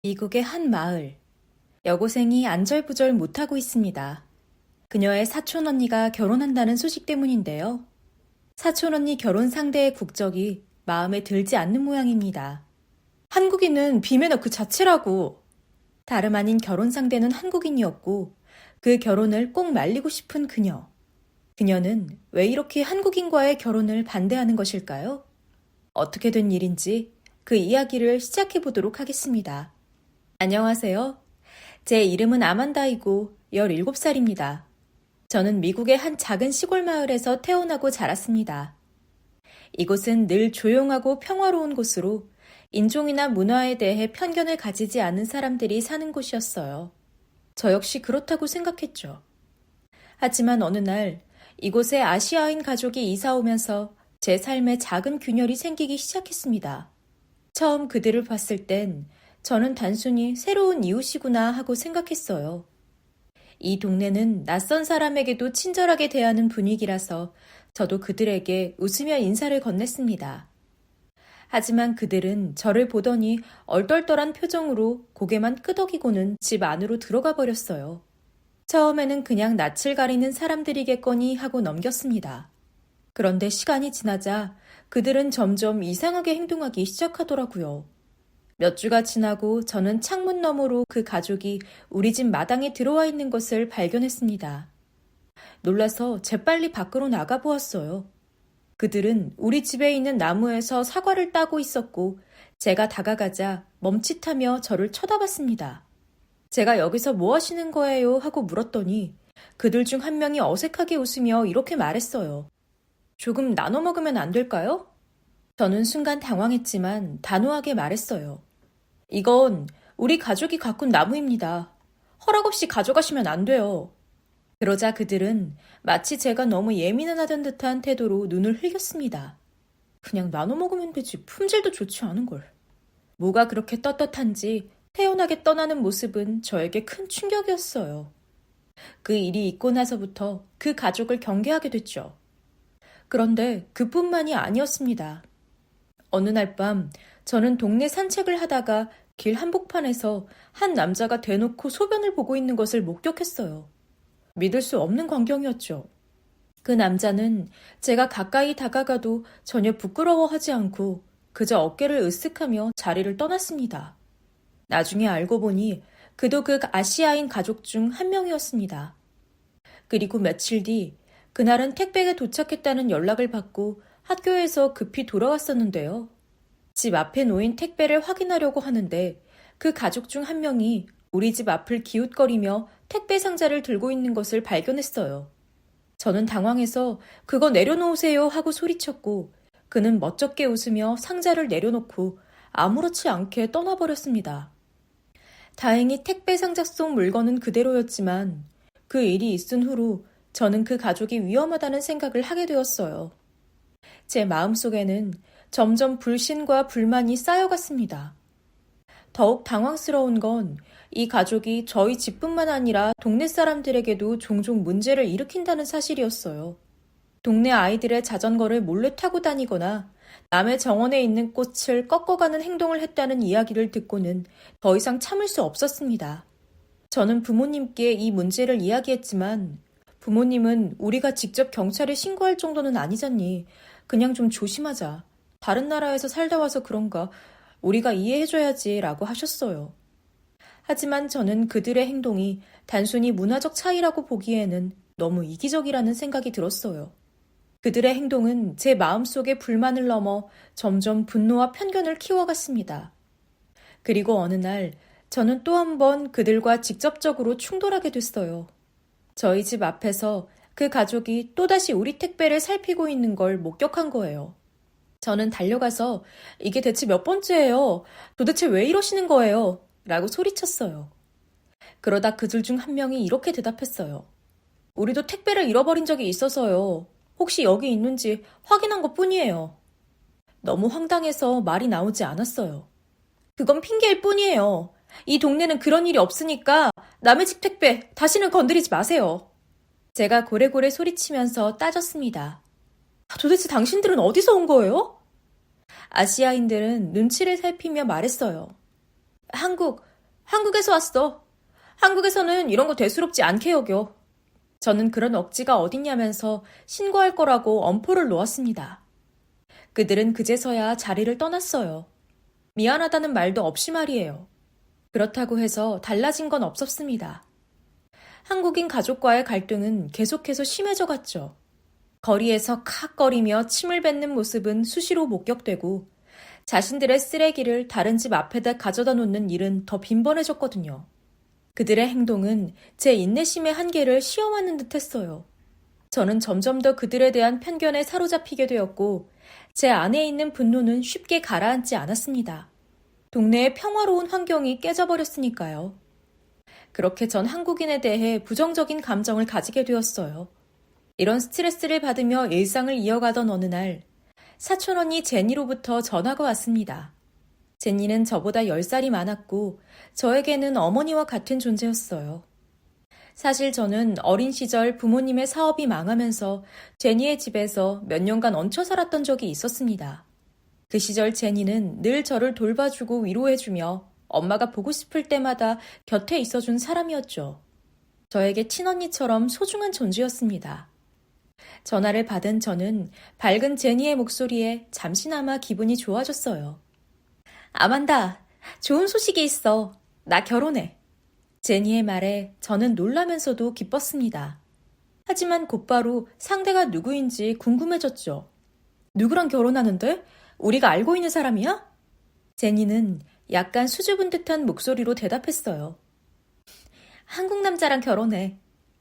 미국의 한 마을. 여고생이 안절부절 못하고 있습니다. 그녀의 사촌 언니가 결혼한다는 소식 때문인데요. 사촌 언니 결혼 상대의 국적이 마음에 들지 않는 모양입니다. 한국인은 비매너 그 자체라고. 다름 아닌 결혼 상대는 한국인이었고 그 결혼을 꼭 말리고 싶은 그녀. 그녀는 왜 이렇게 한국인과의 결혼을 반대하는 것일까요? 어떻게 된 일인지 그 이야기를 시작해 보도록 하겠습니다. 안녕하세요. 제 이름은 아만다이고 17살입니다. 저는 미국의 한 작은 시골 마을에서 태어나고 자랐습니다. 이곳은 늘 조용하고 평화로운 곳으로 인종이나 문화에 대해 편견을 가지지 않은 사람들이 사는 곳이었어요. 저 역시 그렇다고 생각했죠. 하지만 어느 날 이곳에 아시아인 가족이 이사 오면서 제 삶에 작은 균열이 생기기 시작했습니다. 처음 그들을 봤을 땐 저는 단순히 새로운 이웃이구나 하고 생각했어요. 이 동네는 낯선 사람에게도 친절하게 대하는 분위기라서 저도 그들에게 웃으며 인사를 건넸습니다. 하지만 그들은 저를 보더니 얼떨떨한 표정으로 고개만 끄덕이고는 집 안으로 들어가 버렸어요. 처음에는 그냥 낯을 가리는 사람들이겠거니 하고 넘겼습니다. 그런데 시간이 지나자 그들은 점점 이상하게 행동하기 시작하더라고요. 몇 주가 지나고 저는 창문 너머로 그 가족이 우리 집 마당에 들어와 있는 것을 발견했습니다. 놀라서 재빨리 밖으로 나가 보았어요. 그들은 우리 집에 있는 나무에서 사과를 따고 있었고 제가 다가가자 멈칫하며 저를 쳐다봤습니다. 제가 여기서 뭐 하시는 거예요? 하고 물었더니 그들 중 한 명이 어색하게 웃으며 이렇게 말했어요. 조금 나눠 먹으면 안 될까요? 저는 순간 당황했지만 단호하게 말했어요. 이건 우리 가족이 가꾼 나무입니다. 허락 없이 가져가시면 안 돼요. 그러자 그들은 마치 제가 너무 예민하다는 듯한 태도로 눈을 흘겼습니다. 그냥 나눠 먹으면 되지 품질도 좋지 않은걸. 뭐가 그렇게 떳떳한지 태연하게 떠나는 모습은 저에게 큰 충격이었어요. 그 일이 있고 나서부터 그 가족을 경계하게 됐죠. 그런데 그뿐만이 아니었습니다. 어느 날 밤 저는 동네 산책을 하다가 길 한복판에서 한 남자가 대놓고 소변을 보고 있는 것을 목격했어요. 믿을 수 없는 광경이었죠. 그 남자는 제가 가까이 다가가도 전혀 부끄러워하지 않고 그저 어깨를 으쓱하며 자리를 떠났습니다. 나중에 알고 보니 그도 그 아시아인 가족 중 한 명이었습니다. 그리고 며칠 뒤 그날은 택배가 도착했다는 연락을 받고 학교에서 급히 돌아왔었는데요. 집 앞에 놓인 택배를 확인하려고 하는데 그 가족 중 한 명이 우리 집 앞을 기웃거리며 택배 상자를 들고 있는 것을 발견했어요. 저는 당황해서 그거 내려놓으세요 하고 소리쳤고 그는 멋쩍게 웃으며 상자를 내려놓고 아무렇지 않게 떠나버렸습니다. 다행히 택배 상자 속 물건은 그대로였지만 그 일이 있은 후로 저는 그 가족이 위험하다는 생각을 하게 되었어요. 제 마음속에는 점점 불신과 불만이 쌓여갔습니다. 더욱 당황스러운 건 이 가족이 저희 집뿐만 아니라 동네 사람들에게도 종종 문제를 일으킨다는 사실이었어요. 동네 아이들의 자전거를 몰래 타고 다니거나 남의 정원에 있는 꽃을 꺾어가는 행동을 했다는 이야기를 듣고는 더 이상 참을 수 없었습니다. 저는 부모님께 이 문제를 이야기했지만 부모님은 우리가 직접 경찰에 신고할 정도는 아니잖니. 그냥 좀 조심하자. 다른 나라에서 살다 와서 그런가 우리가 이해해줘야지 라고 하셨어요. 하지만 저는 그들의 행동이 단순히 문화적 차이라고 보기에는 너무 이기적이라는 생각이 들었어요. 그들의 행동은 제 마음속의 불만을 넘어 점점 분노와 편견을 키워갔습니다. 그리고 어느 날 저는 또 한 번 그들과 직접적으로 충돌하게 됐어요. 저희 집 앞에서 그 가족이 또다시 우리 택배를 살피고 있는 걸 목격한 거예요. 저는 달려가서 이게 대체 몇 번째예요? 도대체 왜 이러시는 거예요? 라고 소리쳤어요. 그러다 그들 중 한 명이 이렇게 대답했어요. 우리도 택배를 잃어버린 적이 있어서요. 혹시 여기 있는지 확인한 것 뿐이에요. 너무 황당해서 말이 나오지 않았어요. 그건 핑계일 뿐이에요. 이 동네는 그런 일이 없으니까 남의 집 택배 다시는 건드리지 마세요. 제가 고래고래 소리치면서 따졌습니다. 도대체 당신들은 어디서 온 거예요? 아시아인들은 눈치를 살피며 말했어요. 한국, 한국에서 왔어. 한국에서는 이런 거 대수롭지 않게 여겨. 저는 그런 억지가 어딨냐면서 신고할 거라고 엄포를 놓았습니다. 그들은 그제서야 자리를 떠났어요. 미안하다는 말도 없이 말이에요. 그렇다고 해서 달라진 건 없었습니다. 한국인 가족과의 갈등은 계속해서 심해져 갔죠. 거리에서 칵거리며 침을 뱉는 모습은 수시로 목격되고 자신들의 쓰레기를 다른 집 앞에다 가져다 놓는 일은 더 빈번해졌거든요. 그들의 행동은 제 인내심의 한계를 시험하는 듯 했어요. 저는 점점 더 그들에 대한 편견에 사로잡히게 되었고 제 안에 있는 분노는 쉽게 가라앉지 않았습니다. 동네의 평화로운 환경이 깨져버렸으니까요. 그렇게 전 한국인에 대해 부정적인 감정을 가지게 되었어요. 이런 스트레스를 받으며 일상을 이어가던 어느 날 사촌언니 제니로부터 전화가 왔습니다. 제니는 저보다 10살이 많았고 저에게는 어머니와 같은 존재였어요. 사실 저는 어린 시절 부모님의 사업이 망하면서 제니의 집에서 몇 년간 얹혀 살았던 적이 있었습니다. 그 시절 제니는 늘 저를 돌봐주고 위로해주며 엄마가 보고 싶을 때마다 곁에 있어준 사람이었죠. 저에게 친언니처럼 소중한 존재였습니다. 전화를 받은 저는 밝은 제니의 목소리에 잠시나마 기분이 좋아졌어요. 아만다, 좋은 소식이 있어. 나 결혼해. 제니의 말에 저는 놀라면서도 기뻤습니다. 하지만 곧바로 상대가 누구인지 궁금해졌죠. 누구랑 결혼하는데? 우리가 알고 있는 사람이야? 제니는 약간 수줍은 듯한 목소리로 대답했어요. 한국 남자랑 결혼해.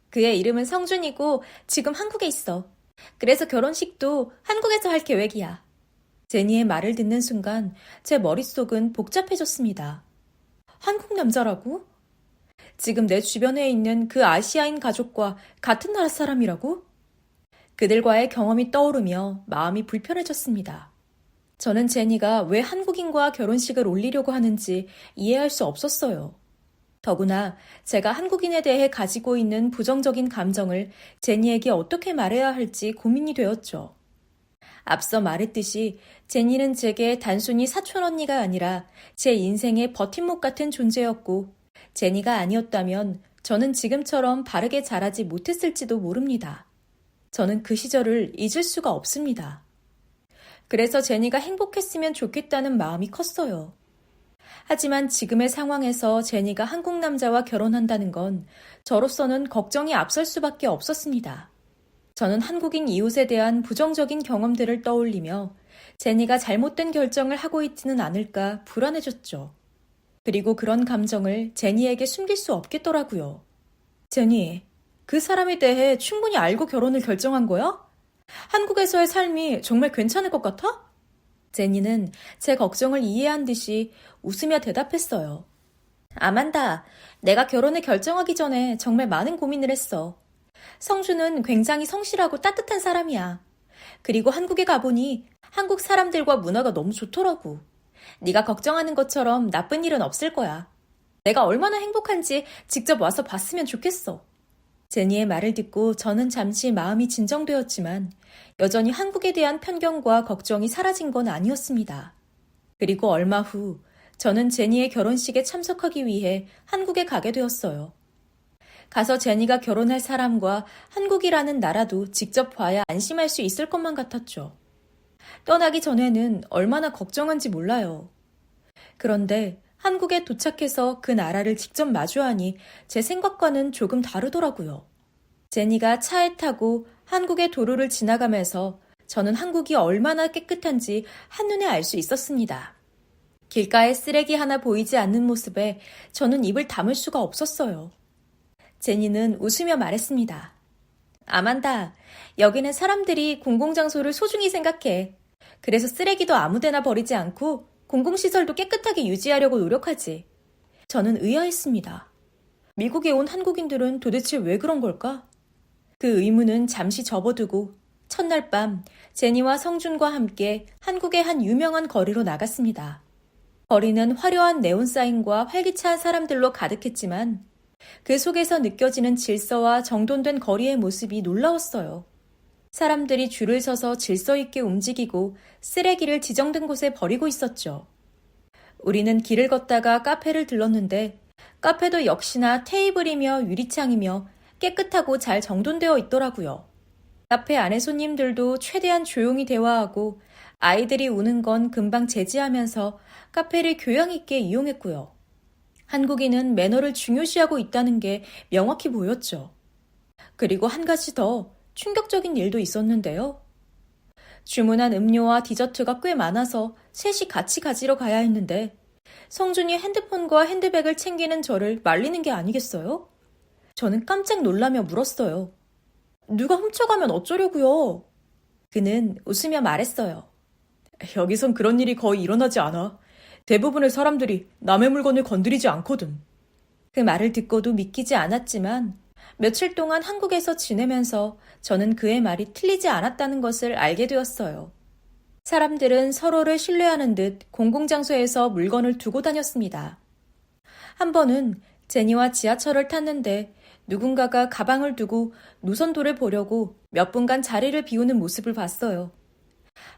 그의 이름은 성준이고 지금 한국에 있어. 그래서 결혼식도 한국에서 할 계획이야. 제니의 말을 듣는 순간 제 머릿속은 복잡해졌습니다. 한국 남자라고? 지금 내 주변에 있는 그 아시아인 가족과 같은 나라 사람이라고? 그들과의 경험이 떠오르며 마음이 불편해졌습니다. 저는 제니가 왜 한국인과 결혼식을 올리려고 하는지 이해할 수 없었어요. 더구나 제가 한국인에 대해 가지고 있는 부정적인 감정을 제니에게 어떻게 말해야 할지 고민이 되었죠. 앞서 말했듯이 제니는 제게 단순히 사촌언니가 아니라 제 인생의 버팀목 같은 존재였고 제니가 아니었다면 저는 지금처럼 바르게 자라지 못했을지도 모릅니다. 저는 그 시절을 잊을 수가 없습니다. 그래서 제니가 행복했으면 좋겠다는 마음이 컸어요. 하지만 지금의 상황에서 제니가 한국 남자와 결혼한다는 건 저로서는 걱정이 앞설 수밖에 없었습니다. 저는 한국인 이웃에 대한 부정적인 경험들을 떠올리며 제니가 잘못된 결정을 하고 있지는 않을까 불안해졌죠. 그리고 그런 감정을 제니에게 숨길 수 없겠더라고요. 제니, 그 사람에 대해 충분히 알고 결혼을 결정한 거야? 한국에서의 삶이 정말 괜찮을 것 같아? 제니는 제 걱정을 이해한 듯이 웃으며 대답했어요. 아만다, 내가 결혼을 결정하기 전에 정말 많은 고민을 했어. 성주는 굉장히 성실하고 따뜻한 사람이야. 그리고 한국에 가보니 한국 사람들과 문화가 너무 좋더라고. 네가 걱정하는 것처럼 나쁜 일은 없을 거야. 내가 얼마나 행복한지 직접 와서 봤으면 좋겠어. 제니의 말을 듣고 저는 잠시 마음이 진정되었지만 여전히 한국에 대한 편견과 걱정이 사라진 건 아니었습니다. 그리고 얼마 후 저는 제니의 결혼식에 참석하기 위해 한국에 가게 되었어요. 가서 제니가 결혼할 사람과 한국이라는 나라도 직접 봐야 안심할 수 있을 것만 같았죠. 떠나기 전에는 얼마나 걱정한지 몰라요. 그런데 한국에 도착해서 그 나라를 직접 마주하니 제 생각과는 조금 다르더라고요. 제니가 차에 타고 한국의 도로를 지나가면서 저는 한국이 얼마나 깨끗한지 한눈에 알 수 있었습니다. 길가에 쓰레기 하나 보이지 않는 모습에 저는 입을 다물 수가 없었어요. 제니는 웃으며 말했습니다. 아만다, 여기는 사람들이 공공장소를 소중히 생각해. 그래서 쓰레기도 아무데나 버리지 않고 공공시설도 깨끗하게 유지하려고 노력하지. 저는 의아했습니다. 미국에 온 한국인들은 도대체 왜 그런 걸까? 그 의문은 잠시 접어두고 첫날 밤 제니와 성준과 함께 한국의 한 유명한 거리로 나갔습니다. 거리는 화려한 네온사인과 활기찬 사람들로 가득했지만 그 속에서 느껴지는 질서와 정돈된 거리의 모습이 놀라웠어요. 사람들이 줄을 서서 질서 있게 움직이고 쓰레기를 지정된 곳에 버리고 있었죠. 우리는 길을 걷다가 카페를 들렀는데 카페도 역시나 테이블이며 유리창이며 깨끗하고 잘 정돈되어 있더라고요. 카페 안의 손님들도 최대한 조용히 대화하고 아이들이 우는 건 금방 제지하면서 카페를 교양 있게 이용했고요. 한국인은 매너를 중요시하고 있다는 게 명확히 보였죠. 그리고 한 가지 더 충격적인 일도 있었는데요. 주문한 음료와 디저트가 꽤 많아서 셋이 같이 가지러 가야 했는데 성준이 핸드폰과 핸드백을 챙기는 저를 말리는 게 아니겠어요? 저는 깜짝 놀라며 물었어요. 누가 훔쳐가면 어쩌려고요? 그는 웃으며 말했어요. 여기선 그런 일이 거의 일어나지 않아. 대부분의 사람들이 남의 물건을 건드리지 않거든. 그 말을 듣고도 믿기지 않았지만 며칠 동안 한국에서 지내면서 저는 그의 말이 틀리지 않았다는 것을 알게 되었어요. 사람들은 서로를 신뢰하는 듯 공공장소에서 물건을 두고 다녔습니다. 한 번은 제니와 지하철을 탔는데 누군가가 가방을 두고 노선도를 보려고 몇 분간 자리를 비우는 모습을 봤어요.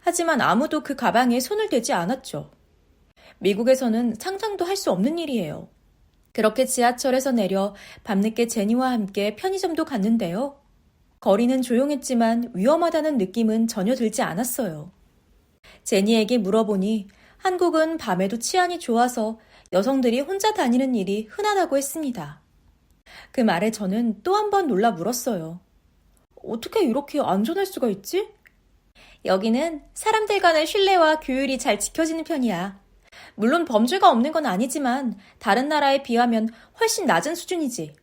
하지만 아무도 그 가방에 손을 대지 않았죠. 미국에서는 상상도 할 수 없는 일이에요. 그렇게 지하철에서 내려 밤늦게 제니와 함께 편의점도 갔는데요. 거리는 조용했지만 위험하다는 느낌은 전혀 들지 않았어요. 제니에게 물어보니 한국은 밤에도 치안이 좋아서 여성들이 혼자 다니는 일이 흔하다고 했습니다. 그 말에 저는 또 한 번 놀라 물었어요. 어떻게 이렇게 안전할 수가 있지? 여기는 사람들 간의 신뢰와 규율이 잘 지켜지는 편이야. 물론 범죄가 없는 건 아니지만 다른 나라에 비하면 훨씬 낮은 수준이지.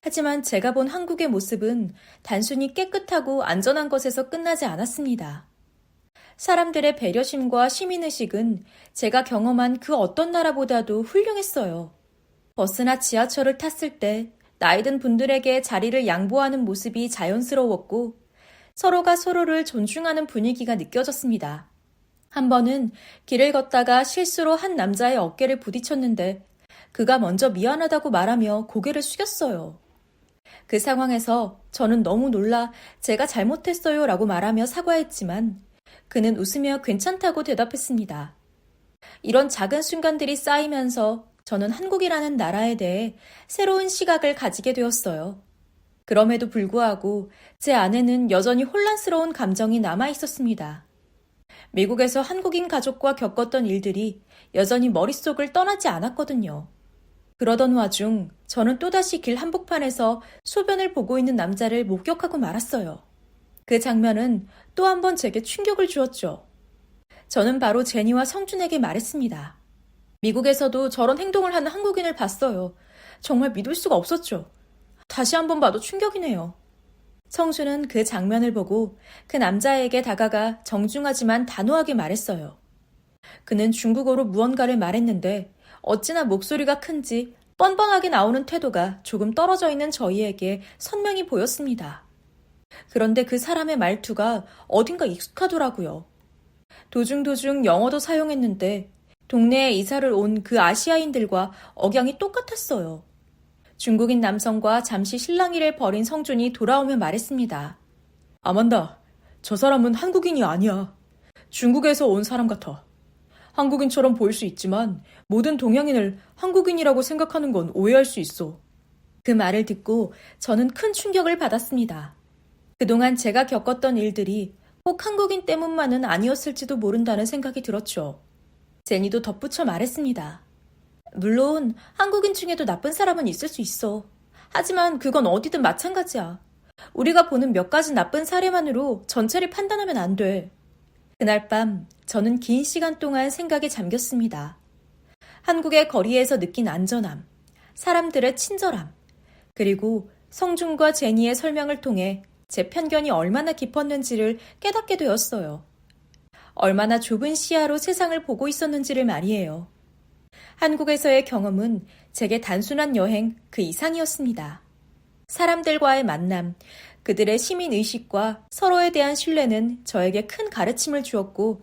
하지만 제가 본 한국의 모습은 단순히 깨끗하고 안전한 것에서 끝나지 않았습니다. 사람들의 배려심과 시민의식은 제가 경험한 그 어떤 나라보다도 훌륭했어요. 버스나 지하철을 탔을 때 나이든 분들에게 자리를 양보하는 모습이 자연스러웠고 서로가 서로를 존중하는 분위기가 느껴졌습니다. 한 번은 길을 걷다가 실수로 한 남자의 어깨를 부딪혔는데 그가 먼저 미안하다고 말하며 고개를 숙였어요. 그 상황에서 저는 너무 놀라 제가 잘못했어요 라고 말하며 사과했지만 그는 웃으며 괜찮다고 대답했습니다. 이런 작은 순간들이 쌓이면서 저는 한국이라는 나라에 대해 새로운 시각을 가지게 되었어요. 그럼에도 불구하고 제 안에는 여전히 혼란스러운 감정이 남아 있었습니다. 미국에서 한국인 가족과 겪었던 일들이 여전히 머릿속을 떠나지 않았거든요. 그러던 와중 저는 또다시 길 한복판에서 소변을 보고 있는 남자를 목격하고 말았어요. 그 장면은 또 한 번 제게 충격을 주었죠. 저는 바로 제니와 성준에게 말했습니다. 미국에서도 저런 행동을 하는 한국인을 봤어요. 정말 믿을 수가 없었죠. 다시 한 번 봐도 충격이네요. 성준은 그 장면을 보고 그 남자에게 다가가 정중하지만 단호하게 말했어요. 그는 중국어로 무언가를 말했는데 어찌나 목소리가 큰지 뻔뻔하게 나오는 태도가 조금 떨어져 있는 저희에게 선명히 보였습니다. 그런데 그 사람의 말투가 어딘가 익숙하더라고요. 도중도중 영어도 사용했는데 동네에 이사를 온 그 아시아인들과 억양이 똑같았어요. 중국인 남성과 잠시 실랑이를 벌인 성준이 돌아오며 말했습니다. 아만다, 저 사람은 한국인이 아니야. 중국에서 온 사람 같아. 한국인처럼 보일 수 있지만 모든 동양인을 한국인이라고 생각하는 건 오해할 수 있어. 그 말을 듣고 저는 큰 충격을 받았습니다. 그동안 제가 겪었던 일들이 꼭 한국인 때문만은 아니었을지도 모른다는 생각이 들었죠. 제니도 덧붙여 말했습니다. 물론 한국인 중에도 나쁜 사람은 있을 수 있어. 하지만 그건 어디든 마찬가지야. 우리가 보는 몇 가지 나쁜 사례만으로 전체를 판단하면 안 돼. 그날 밤 저는 긴 시간 동안 생각에 잠겼습니다. 한국의 거리에서 느낀 안전함, 사람들의 친절함, 그리고 성준과 제니의 설명을 통해 제 편견이 얼마나 깊었는지를 깨닫게 되었어요. 얼마나 좁은 시야로 세상을 보고 있었는지를 말이에요. 한국에서의 경험은 제게 단순한 여행 그 이상이었습니다. 사람들과의 만남, 그들의 시민의식과 서로에 대한 신뢰는 저에게 큰 가르침을 주었고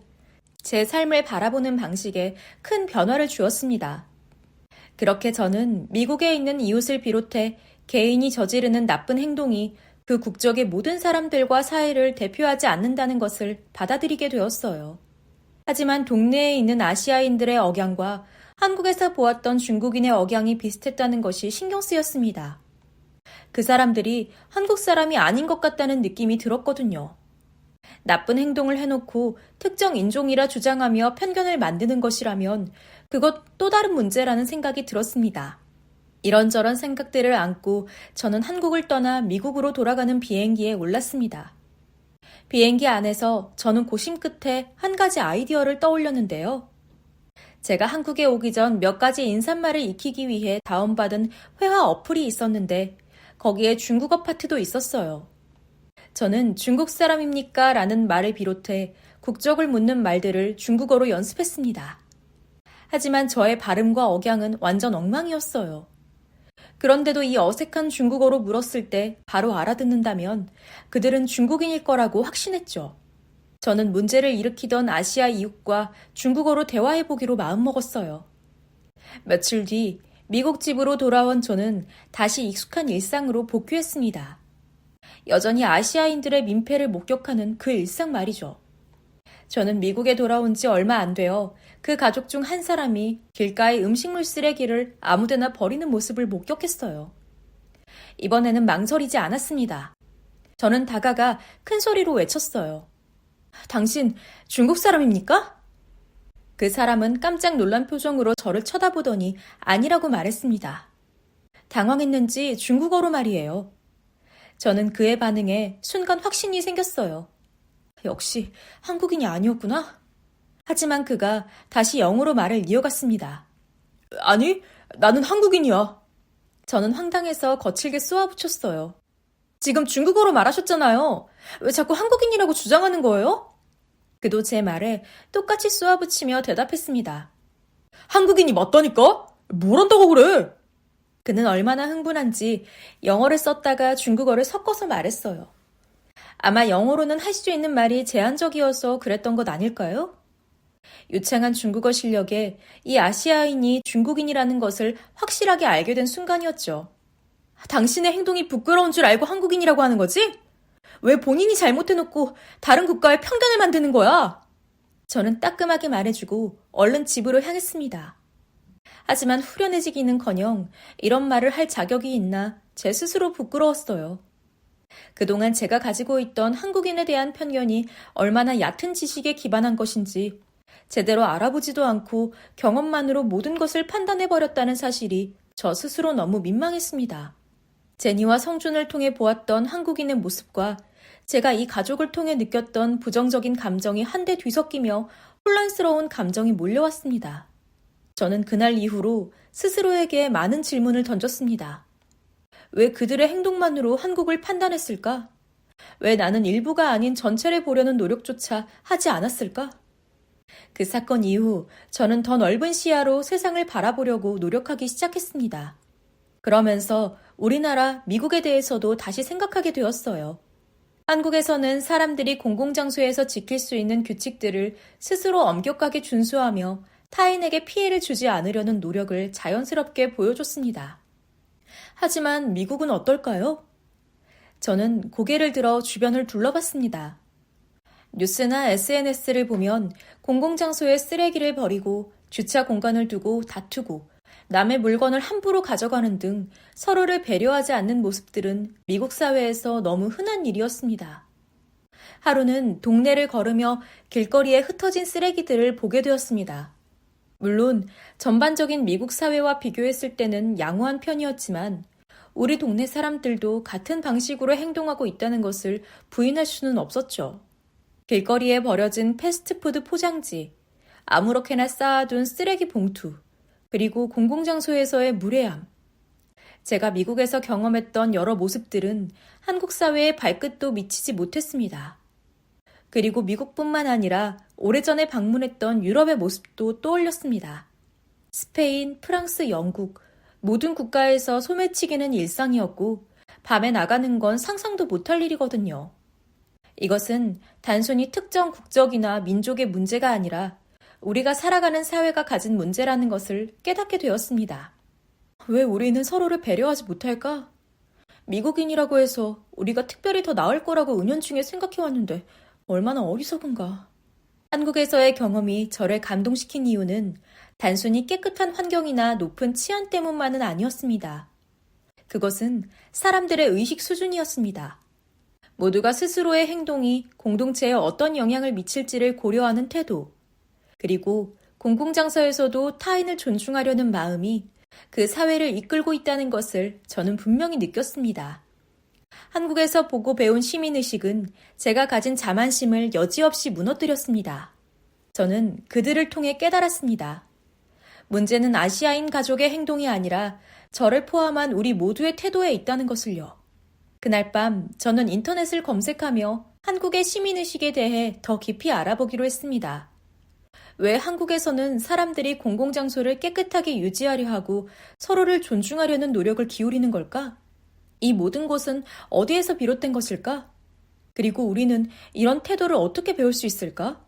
제 삶을 바라보는 방식에 큰 변화를 주었습니다. 그렇게 저는 미국에 있는 이웃을 비롯해 개인이 저지르는 나쁜 행동이 그 국적의 모든 사람들과 사회를 대표하지 않는다는 것을 받아들이게 되었어요. 하지만 동네에 있는 아시아인들의 억양과 한국에서 보았던 중국인의 억양이 비슷했다는 것이 신경 쓰였습니다. 그 사람들이 한국 사람이 아닌 것 같다는 느낌이 들었거든요. 나쁜 행동을 해놓고 특정 인종이라 주장하며 편견을 만드는 것이라면 그것 또 다른 문제라는 생각이 들었습니다. 이런저런 생각들을 안고 저는 한국을 떠나 미국으로 돌아가는 비행기에 올랐습니다. 비행기 안에서 저는 고심 끝에 한 가지 아이디어를 떠올렸는데요. 제가 한국에 오기 전 몇 가지 인사말을 익히기 위해 다운받은 회화 어플이 있었는데 거기에 중국어 파트도 있었어요. 저는 중국 사람입니까? 라는 말을 비롯해 국적을 묻는 말들을 중국어로 연습했습니다. 하지만 저의 발음과 억양은 완전 엉망이었어요. 그런데도 이 어색한 중국어로 물었을 때 바로 알아듣는다면 그들은 중국인일 거라고 확신했죠. 저는 문제를 일으키던 아시아 이웃과 중국어로 대화해보기로 마음먹었어요. 며칠 뒤 미국 집으로 돌아온 저는 다시 익숙한 일상으로 복귀했습니다. 여전히 아시아인들의 민폐를 목격하는 그 일상 말이죠. 저는 미국에 돌아온 지 얼마 안 되어 그 가족 중 한 사람이 길가의 음식물 쓰레기를 아무데나 버리는 모습을 목격했어요. 이번에는 망설이지 않았습니다. 저는 다가가 큰 소리로 외쳤어요. 당신 중국 사람입니까? 그 사람은 깜짝 놀란 표정으로 저를 쳐다보더니 아니라고 말했습니다. 당황했는지 중국어로 말이에요. 저는 그의 반응에 순간 확신이 생겼어요. 역시 한국인이 아니었구나. 하지만 그가 다시 영어로 말을 이어갔습니다. 아니, 나는 한국인이야. 저는 황당해서 거칠게 쏘아붙였어요. 지금 중국어로 말하셨잖아요. 왜 자꾸 한국인이라고 주장하는 거예요? 그도 제 말에 똑같이 쏘아붙이며 대답했습니다. 한국인이 맞다니까? 뭘 한다고 그래? 그는 얼마나 흥분한지 영어를 썼다가 중국어를 섞어서 말했어요. 아마 영어로는 할 수 있는 말이 제한적이어서 그랬던 것 아닐까요? 유창한 중국어 실력에 이 아시아인이 중국인이라는 것을 확실하게 알게 된 순간이었죠. 당신의 행동이 부끄러운 줄 알고 한국인이라고 하는 거지? 왜 본인이 잘못해놓고 다른 국가에 편견을 만드는 거야? 저는 따끔하게 말해주고 얼른 집으로 향했습니다. 하지만 후련해지기는커녕 이런 말을 할 자격이 있나 제 스스로 부끄러웠어요. 그동안 제가 가지고 있던 한국인에 대한 편견이 얼마나 얕은 지식에 기반한 것인지 제대로 알아보지도 않고 경험만으로 모든 것을 판단해버렸다는 사실이 저 스스로 너무 민망했습니다. 제니와 성준을 통해 보았던 한국인의 모습과 제가 이 가족을 통해 느꼈던 부정적인 감정이 한데 뒤섞이며 혼란스러운 감정이 몰려왔습니다. 저는 그날 이후로 스스로에게 많은 질문을 던졌습니다. 왜 그들의 행동만으로 한국을 판단했을까? 왜 나는 일부가 아닌 전체를 보려는 노력조차 하지 않았을까? 그 사건 이후 저는 더 넓은 시야로 세상을 바라보려고 노력하기 시작했습니다. 그러면서 우리나라, 미국에 대해서도 다시 생각하게 되었어요. 한국에서는 사람들이 공공장소에서 지킬 수 있는 규칙들을 스스로 엄격하게 준수하며 타인에게 피해를 주지 않으려는 노력을 자연스럽게 보여줬습니다. 하지만 미국은 어떨까요? 저는 고개를 들어 주변을 둘러봤습니다. 뉴스나 SNS를 보면 공공장소에 쓰레기를 버리고 주차 공간을 두고 다투고 남의 물건을 함부로 가져가는 등 서로를 배려하지 않는 모습들은 미국 사회에서 너무 흔한 일이었습니다. 하루는 동네를 걸으며 길거리에 흩어진 쓰레기들을 보게 되었습니다. 물론 전반적인 미국 사회와 비교했을 때는 양호한 편이었지만 우리 동네 사람들도 같은 방식으로 행동하고 있다는 것을 부인할 수는 없었죠. 길거리에 버려진 패스트푸드 포장지, 아무렇게나 쌓아둔 쓰레기 봉투, 그리고 공공장소에서의 무례함. 제가 미국에서 경험했던 여러 모습들은 한국 사회의 발끝도 미치지 못했습니다. 그리고 미국뿐만 아니라 오래전에 방문했던 유럽의 모습도 떠올렸습니다. 스페인, 프랑스, 영국 모든 국가에서 소매치기는 일상이었고 밤에 나가는 건 상상도 못할 일이거든요. 이것은 단순히 특정 국적이나 민족의 문제가 아니라 우리가 살아가는 사회가 가진 문제라는 것을 깨닫게 되었습니다. 왜 우리는 서로를 배려하지 못할까? 미국인이라고 해서 우리가 특별히 더 나을 거라고 은연중에 생각해왔는데 얼마나 어리석은가. 한국에서의 경험이 저를 감동시킨 이유는 단순히 깨끗한 환경이나 높은 치안 때문만은 아니었습니다. 그것은 사람들의 의식 수준이었습니다. 모두가 스스로의 행동이 공동체에 어떤 영향을 미칠지를 고려하는 태도, 그리고 공공장소에서도 타인을 존중하려는 마음이 그 사회를 이끌고 있다는 것을 저는 분명히 느꼈습니다. 한국에서 보고 배운 시민의식은 제가 가진 자만심을 여지없이 무너뜨렸습니다. 저는 그들을 통해 깨달았습니다. 문제는 아시아인 가족의 행동이 아니라 저를 포함한 우리 모두의 태도에 있다는 것을요. 그날 밤 저는 인터넷을 검색하며 한국의 시민의식에 대해 더 깊이 알아보기로 했습니다. 왜 한국에서는 사람들이 공공장소를 깨끗하게 유지하려 하고 서로를 존중하려는 노력을 기울이는 걸까? 이 모든 것은 어디에서 비롯된 것일까? 그리고 우리는 이런 태도를 어떻게 배울 수 있을까?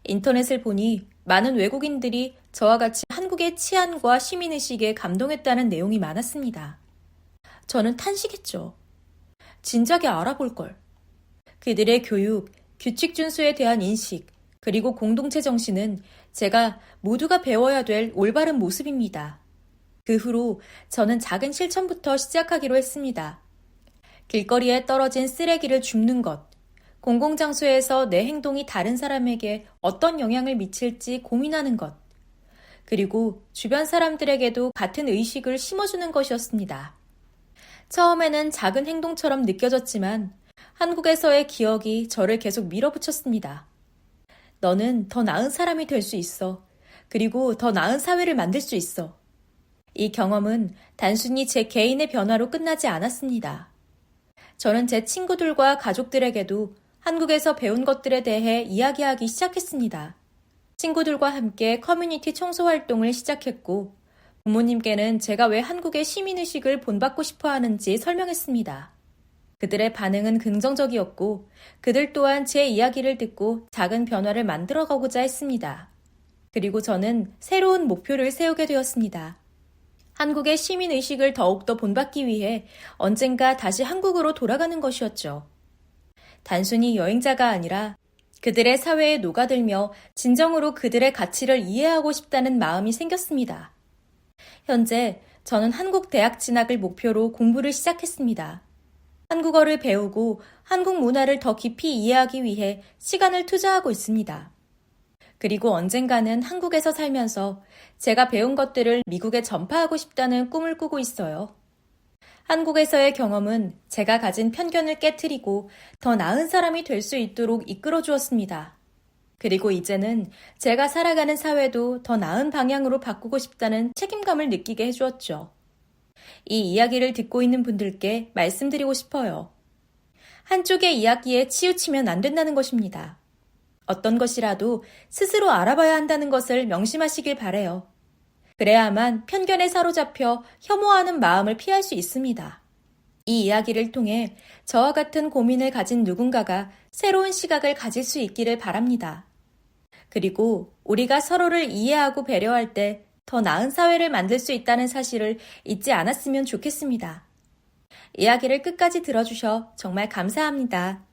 인터넷을 보니 많은 외국인들이 저와 같이 한국의 치안과 시민의식에 감동했다는 내용이 많았습니다. 저는 탄식했죠. 진작에 알아볼 걸. 그들의 교육, 규칙 준수에 대한 인식, 그리고 공동체 정신은 제가 모두가 배워야 될 올바른 모습입니다. 그 후로 저는 작은 실천부터 시작하기로 했습니다. 길거리에 떨어진 쓰레기를 줍는 것, 공공장소에서 내 행동이 다른 사람에게 어떤 영향을 미칠지 고민하는 것, 그리고 주변 사람들에게도 같은 의식을 심어주는 것이었습니다. 처음에는 작은 행동처럼 느껴졌지만 한국에서의 기억이 저를 계속 밀어붙였습니다. 너는 더 나은 사람이 될 수 있어. 그리고 더 나은 사회를 만들 수 있어. 이 경험은 단순히 제 개인의 변화로 끝나지 않았습니다. 저는 제 친구들과 가족들에게도 한국에서 배운 것들에 대해 이야기하기 시작했습니다. 친구들과 함께 커뮤니티 청소 활동을 시작했고, 부모님께는 제가 왜 한국의 시민의식을 본받고 싶어 하는지 설명했습니다. 그들의 반응은 긍정적이었고, 그들 또한 제 이야기를 듣고 작은 변화를 만들어가고자 했습니다. 그리고 저는 새로운 목표를 세우게 되었습니다. 한국의 시민의식을 더욱더 본받기 위해 언젠가 다시 한국으로 돌아가는 것이었죠. 단순히 여행자가 아니라 그들의 사회에 녹아들며 진정으로 그들의 가치를 이해하고 싶다는 마음이 생겼습니다. 현재 저는 한국 대학 진학을 목표로 공부를 시작했습니다. 한국어를 배우고 한국 문화를 더 깊이 이해하기 위해 시간을 투자하고 있습니다. 그리고 언젠가는 한국에서 살면서 제가 배운 것들을 미국에 전파하고 싶다는 꿈을 꾸고 있어요. 한국에서의 경험은 제가 가진 편견을 깨트리고 더 나은 사람이 될 수 있도록 이끌어 주었습니다. 그리고 이제는 제가 살아가는 사회도 더 나은 방향으로 바꾸고 싶다는 책임감을 느끼게 해주었죠. 이 이야기를 듣고 있는 분들께 말씀드리고 싶어요. 한쪽의 이야기에 치우치면 안 된다는 것입니다. 어떤 것이라도 스스로 알아봐야 한다는 것을 명심하시길 바래요. 그래야만 편견에 사로잡혀 혐오하는 마음을 피할 수 있습니다. 이 이야기를 통해 저와 같은 고민을 가진 누군가가 새로운 시각을 가질 수 있기를 바랍니다. 그리고 우리가 서로를 이해하고 배려할 때 더 나은 사회를 만들 수 있다는 사실을 잊지 않았으면 좋겠습니다. 이야기를 끝까지 들어주셔 정말 감사합니다.